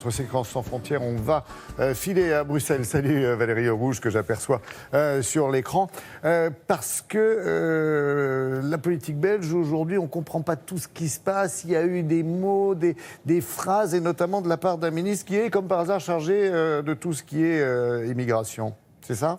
Notre séquence sans frontières, on va filer à Bruxelles. Salut Valérie Rouge, que j'aperçois sur l'écran. Parce que la politique belge, aujourd'hui, on ne comprend pas tout ce qui se passe. Il y a eu des mots, des phrases, et notamment de la part d'un ministre qui est, comme par hasard, chargé de tout ce qui est immigration. C'est ça ?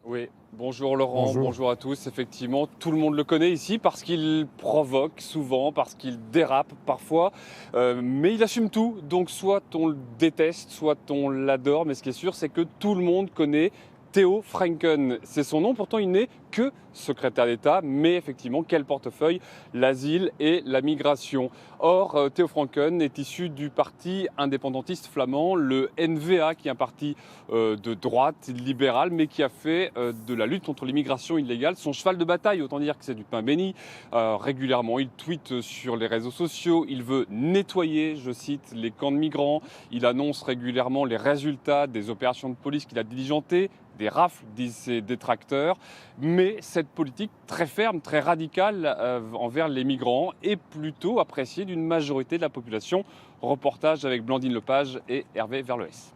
Oui, bonjour Laurent, bonjour à tous. Effectivement, tout le monde le connaît ici parce qu'il provoque souvent, parce qu'il dérape parfois, mais il assume tout. Donc soit on le déteste, soit on l'adore, mais ce qui est sûr, c'est que tout le monde connaît Theo Franken. C'est son nom, pourtant il n'est que secrétaire d'État, mais effectivement, quel portefeuille? L'asile et la migration. Or, Theo Franken est issu du parti indépendantiste flamand, le N-VA, qui est un parti de droite libérale, mais qui a fait de la lutte contre l'immigration illégale son cheval de bataille. Autant dire que c'est du pain béni. Régulièrement, il tweete sur les réseaux sociaux. Il veut nettoyer, je cite, les camps de migrants. Il annonce régulièrement les résultats des opérations de police qu'il a diligentées, des rafles, disent ses détracteurs. Mais cette politique très ferme, très radicale envers les migrants est plutôt appréciée d'une majorité de la population. Reportage avec Blandine Lepage et Hervé Verloès.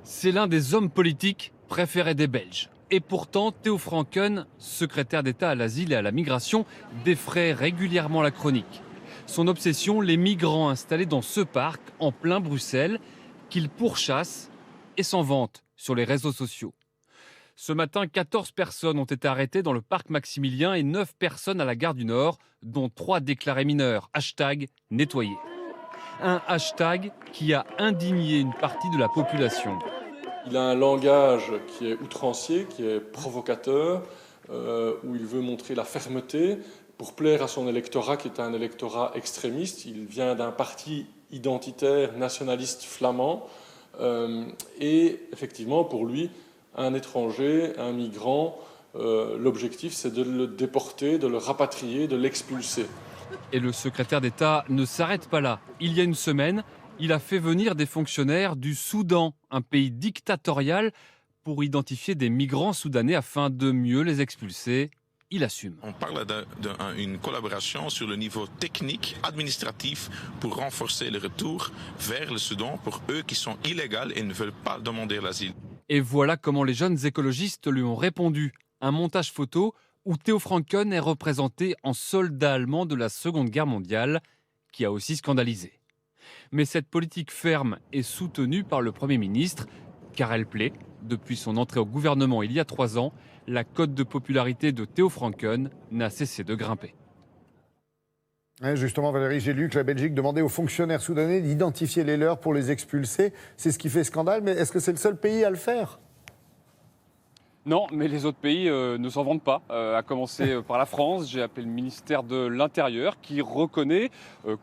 C'est l'un des hommes politiques préférés des Belges. Et pourtant, Theo Franken, secrétaire d'État à l'asile et à la migration, défraie régulièrement la chronique. Son obsession, les migrants installés dans ce parc en plein Bruxelles, qu'il pourchasse et s'en vante sur les réseaux sociaux. Ce matin, 14 personnes ont été arrêtées dans le parc Maximilien et 9 personnes à la gare du Nord, dont 3 déclarés mineurs. Hashtag nettoyé. Un hashtag qui a indigné une partie de la population. Il a un langage qui est outrancier, qui est provocateur, où il veut montrer la fermeté pour plaire à son électorat, qui est un électorat extrémiste. Il vient d'un parti identitaire nationaliste flamand. Et effectivement, pour lui, un étranger, un migrant, l'objectif c'est de le déporter, de le rapatrier, de l'expulser. Et le secrétaire d'État ne s'arrête pas là. Il y a une semaine, il a fait venir des fonctionnaires du Soudan, un pays dictatorial, pour identifier des migrants soudanais afin de mieux les expulser. Il assume. On parle d'une collaboration sur le niveau technique, administratif, pour renforcer le retour vers le Soudan pour eux qui sont illégaux et ne veulent pas demander l'asile. Et voilà comment les jeunes écologistes lui ont répondu. Un montage photo où Theo Franken est représenté en soldat allemand de la Seconde Guerre mondiale, qui a aussi scandalisé. Mais cette politique ferme est soutenue par le Premier ministre, car elle plaît. Depuis son entrée au gouvernement il y a 3 ans, la cote de popularité de Theo Franken n'a cessé de grimper. Justement, Valérie, j'ai lu que la Belgique demandait aux fonctionnaires soudanais d'identifier les leurs pour les expulser. C'est ce qui fait scandale, mais est-ce que c'est le seul pays à le faire ? Non, mais les autres pays ne s'en vantent pas, à commencer par la France. J'ai appelé le ministère de l'Intérieur qui reconnaît,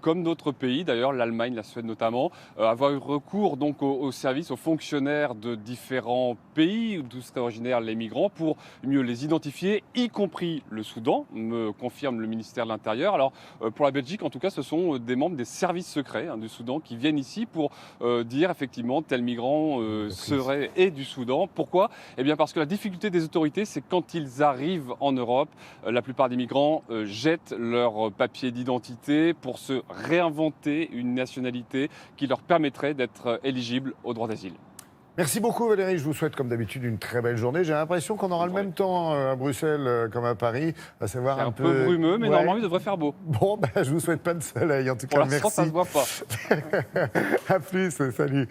comme d'autres pays, d'ailleurs l'Allemagne, la Suède notamment, avoir eu recours donc aux services, aux fonctionnaires de différents pays d'où seraient originaires les migrants pour mieux les identifier, y compris le Soudan, me confirme le ministère de l'Intérieur. Alors pour la Belgique, en tout cas, ce sont des membres des services secrets du Soudan qui viennent ici pour dire effectivement tel migrant serait et du Soudan. Pourquoi ? Eh bien parce que la difficulté des autorités, c'est quand ils arrivent en Europe, la plupart des migrants jettent leur papier d'identité pour se réinventer une nationalité qui leur permettrait d'être éligibles au droit d'asile. Merci beaucoup Valérie, je vous souhaite comme d'habitude une très belle journée. J'ai l'impression qu'on aura le même temps à Bruxelles comme à Paris, à savoir c'est un peu brumeux, mais normalement il devrait faire beau. Bon, je vous souhaite pas de soleil en tout cas, pour l'instant, merci. ça ne se voit pas. À plus, salut.